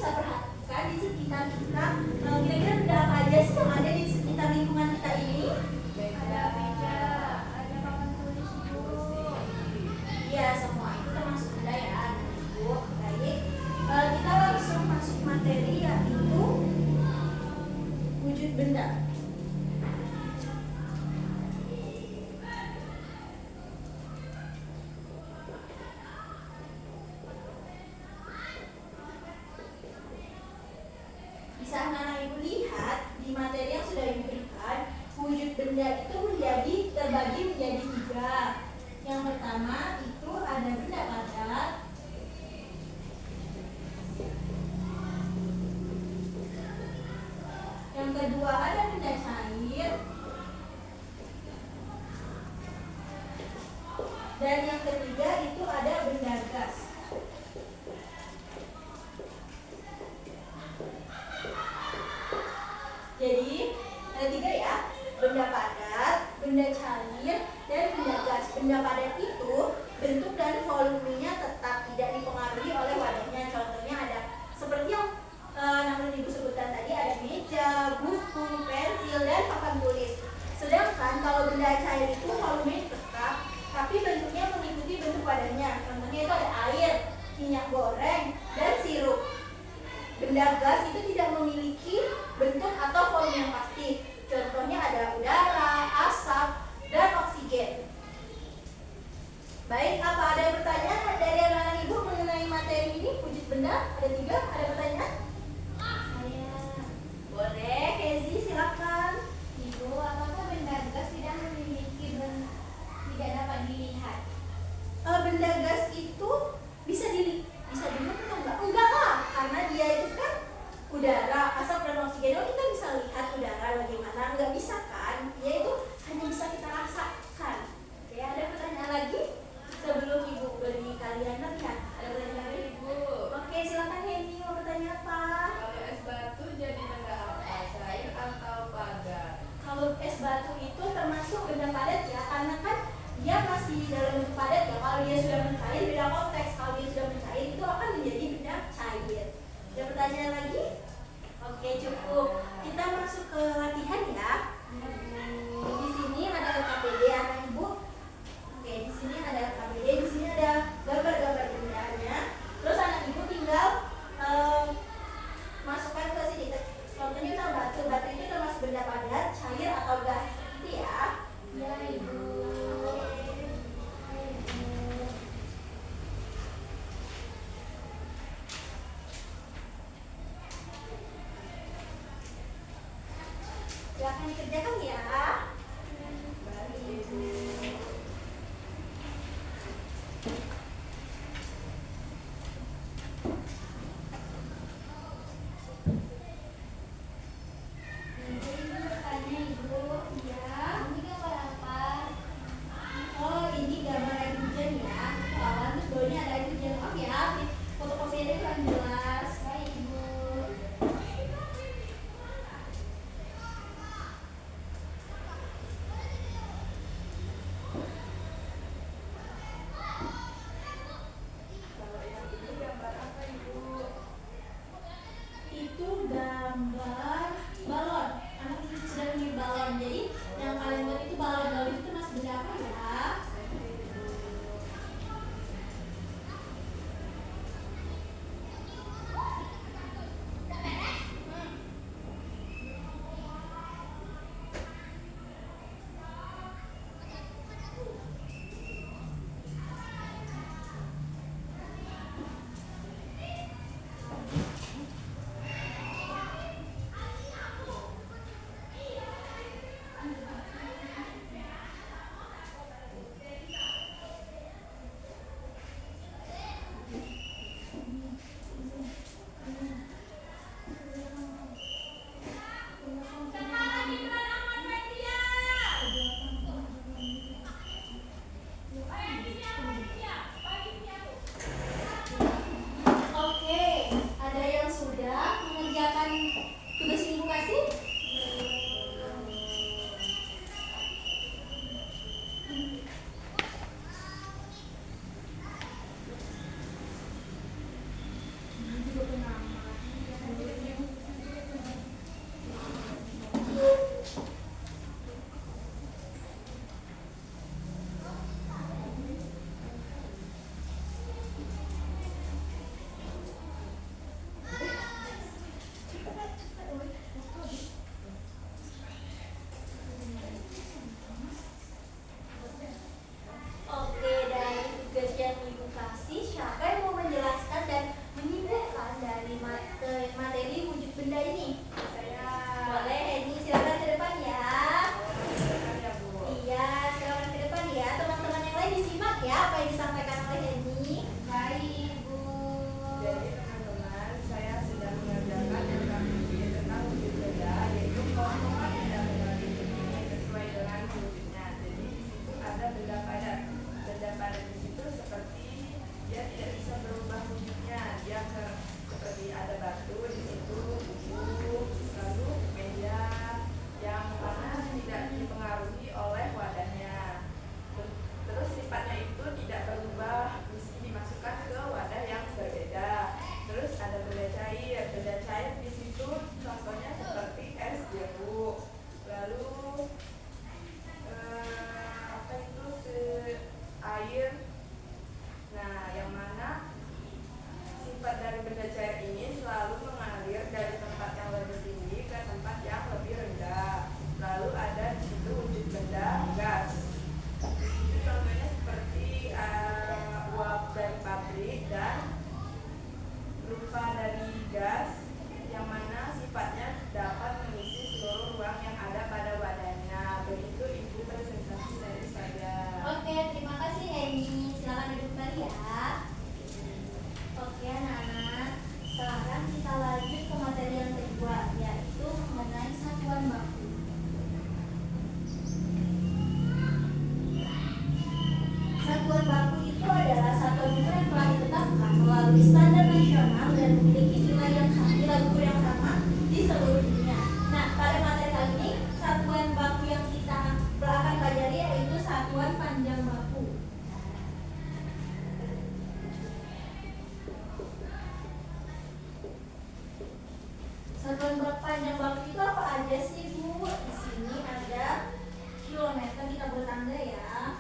bisa perhatikan di sekitar kita, kira-kira benda apa aja sih yang ada di sekitar lingkungan kita ini? Ada meja, ada papan tulis, kursi. Iya, semua itu termasuk benda ya, Ibu. Baik, kita langsung masuk materi yaitu wujud benda. Bisa anak Ibu lihat di materi yang sudah Ibu berikan, wujud benda itu terbagi menjadi 3. Yang pertama itu ada benda padat, yang kedua ada benda cair, dan yang ketiga itu ada benda gas. Jadi ada 3 ya, benda padat, benda cair, dan benda gas. Benda padat itu bentuk dan volumenya tetap tidak dipengaruhi oleh wadahnya. Contohnya ada seperti yang namun Ibu sebutkan tadi, ada meja, buku, pensil, dan papan tulis. Sedangkan kalau benda cair itu volumenya tetap, tapi bentuknya mengikuti bentuk wadahnya. Contohnya itu ada air, minyak goreng, dan sirup. Benda gas itu tidak memiliki bentuk atau volume yang pasti. Contohnya ada udara, asap, dan oksigen. Baik, apa ada pertanyaan dari anak-anak Ibu mengenai materi ini? Wujud benda ada 3, ada pertanyaan? Saya. Boleh, Kezi silakan. Ibu, apakah benda gas tidak memiliki tidak dapat dilihat? Benda gas itu bisa dilihat atau enggak? Enggak lah, karena dia itu kan udara, asap, dan oksigen. Kita bisa lihat udara bagaimana? Enggak bisa kan? Dia itu hanya bisa kita rasakan. Oke, ada pertanyaan lagi sebelum Ibu beri kalian melihat? Ada pertanyaan lagi? Ibu, Oke, silakan Henny, mau bertanya apa? kalau es batu jadi benda apa? Cair atau padat? Kalau es batu itu termasuk benda padat ya, karena kan dia masih dalam bentuk padat ya. Kalau dia sudah mencair, beda konteks. Kalau dia sudah mencair itu akan menjadi benda cair. Ada pertanyaan lagi? Oke, cukup. Kita masuk ke latihan ya. Di sini ada LKPD anak Ibu. Oke, di sini ada LKPD, di sini ada gambar-gambar bendanya. Terus anak Ibu tinggal masukkan ke sini. Contohnya misal batu. Batu itu termasuk benda padat, cair, atau gas. Gitu ya. Ya, Ibu. Silahkan dikerjakan ya. Baik, Ibu. Ibu bertanya Ibu. Ya. Ini gambar apa? Oh, ini gambar air hujan ya. Awan terus bawahnya ada air hujan. Oh ya, fotokopiannya kurang jelas. Baik, Ibu. aja sih Bu? Di sini ada kilometer, kita buat tangga ya.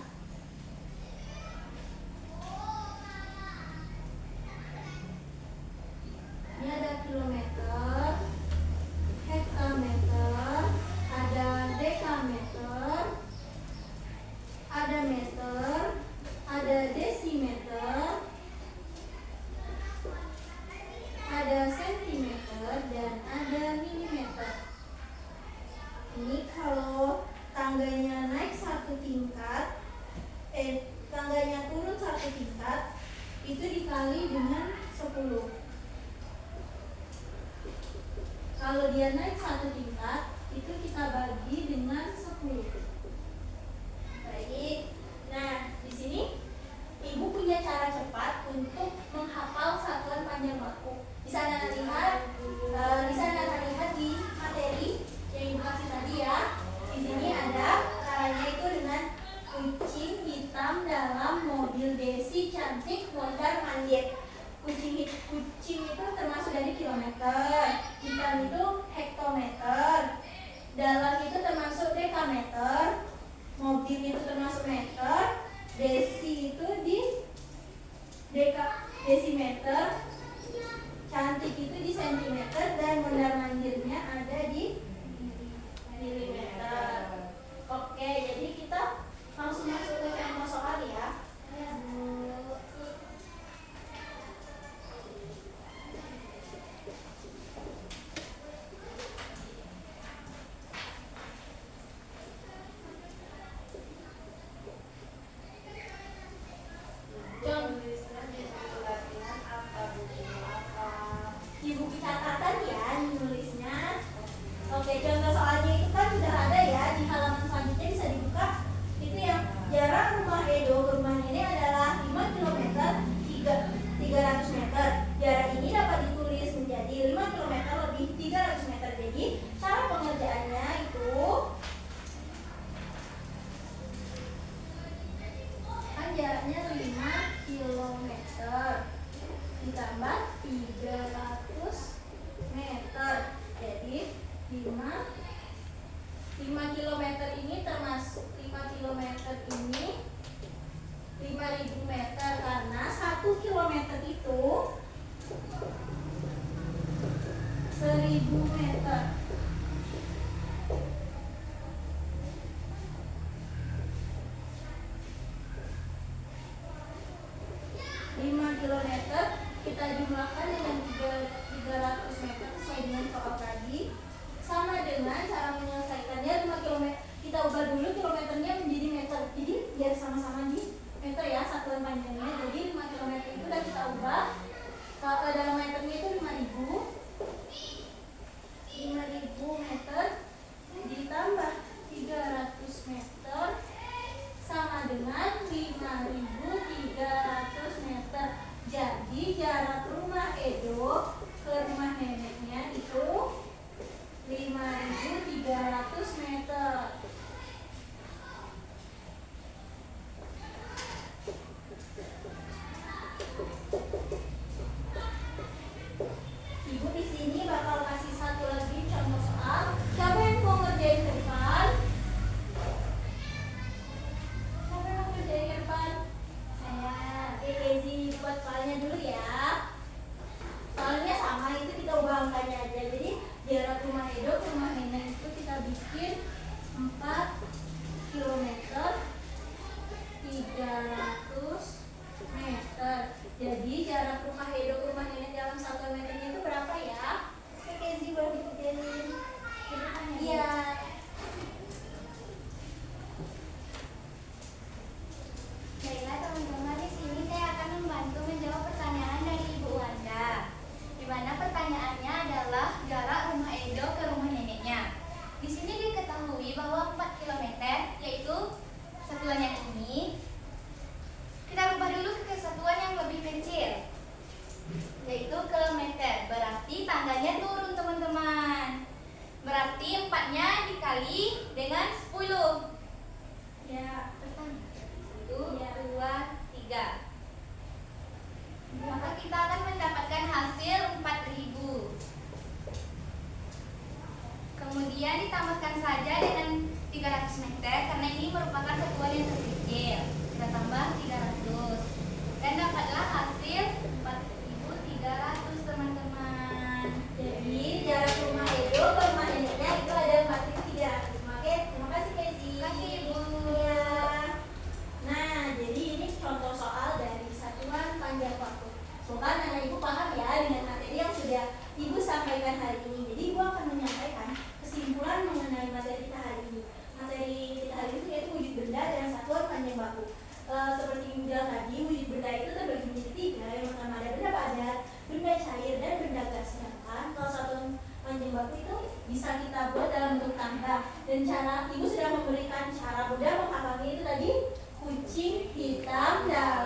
Ini ada kilometer, hektameter, ada dekameter, ada meter, ada desimeter, ada sentimeter, dan ada milimeter. Ini kalau tangganya naik satu tingkat, tangganya turun satu tingkat, itu dikali dengan 10. Kalau dia naik satu tingkat, itu kita bagi dengan 10. Baik. Nah, di sini Ibu punya cara cepat untuk menghafal satuan panjang baku. Bisa Anda lihat, di materi yang Ibu kasih tadi ya. Di sini ada caranya itu dengan kucing hitam dalam mobil Desi cantik mondar mandir. Kucing itu termasuk dari kilometer, hitam itu hektometer, dalam itu termasuk dekameter, mobil itu termasuk meter, desi itu di desimeter, cantik itu di sentimeter, dan mondar mandirnya ada di milimeter. Oke, jadi kita langsung masuk ke contoh soal ya. Di buku catatan ya nulisnya. Oke, contoh soalnya itu kan sudah ada ya di halaman selanjutnya, bisa dibuka. Itu yang jarak rumah Edo ke rumah Nenek adalah 5 km 300 meter. Jarak ini dapat ditulis menjadi 5 km lebih 300 meter. Jadi cara pengerjaannya itu kan jaraknya 5 km ditambah 300 meter. Jadi 5 km ini termasuk 5 km ini 5.000 meter, karena 1 km itu 1.000 meter. Kilometer kita jumlahkan dengan 300 meter sesuai dengan soal tadi, sama dengan cara menyelesaikannya 5 km. Kita ubah dulu kilometernya menjadi meter, jadi biar sama-sama di meter ya satuan panjangnya. Jadi 5 km itu udah kita ubah dalam meternya itu 5.000 meter ditambah 300 meter sama dengan 5.300 meter. Jadi jarak rumah Edo ke rumah neneknya itu 5.300 meter. Ibu di sini bakal kasih satu lagi contoh soal. Siapa yang mau ngerjain ke depan? Siapa yang mau ngerjain ke depan? Saya. Kezi buat soalnya dulu ya. Soalnya sama, itu kita ubah angkanya aja. Jadi jarak rumah Edo ke rumah nenek itu kita bikin 4 km 300 meter. Jadi jarak rumah Edo ke rumah nenek dalam 1 meternya itu berapa ya? Kezi buat dikerjain. Iya. Baiklah teman-teman, di sini saya akan membantu menjawab pertanyaan dari Ibu Wanda. Di mana pertanyaannya adalah jarak rumah Edo ke rumah neneknya. Di sini diketahui bahwa 4 km, yaitu satuan yang ini. Kita rubah dulu ke satuan yang lebih kecil, yaitu kilometer. Berarti tangganya turun teman-teman. Berarti 4-nya dikali dengan 10. Ya. 1, 2, 3. Maka kita akan mendapatkan hasil 4.000. Kemudian Kemudian ditambahkan saja dengan 300 meter karena ini merupakan satuan yang terkecil. Kita tambah 300 dan dapatlah hasil 4.300 teman-teman. Jadi jarak rumah Edo ke rumah neneknya itu ada 4.300. Oke, terima kasih Casey. Terima kasih, Ibu. Ya. Nah, jadi ini contoh soal dari satuan panjang waktu. Semoga anak ibu paham ya dengan materi yang sudah ibu sampaikan hari ini. Jadi ibu akan menyampaikan kesimpulan mengenai materi kita hari ini. Materi kita hari ini yaitu wujud benda dan satuan panjang baku. Seperti ibu bilang tadi, wujud benda itu terbagi menjadi 3. Yang pertama ada benda padat, benda cair, dan benda gas. Sedangkan kalau satuan panjang baku itu bisa kita buat dalam bentuk tangga. Dan cara ibu sudah memberikan cara mudah menghafalnya itu tadi kucing hitam dalam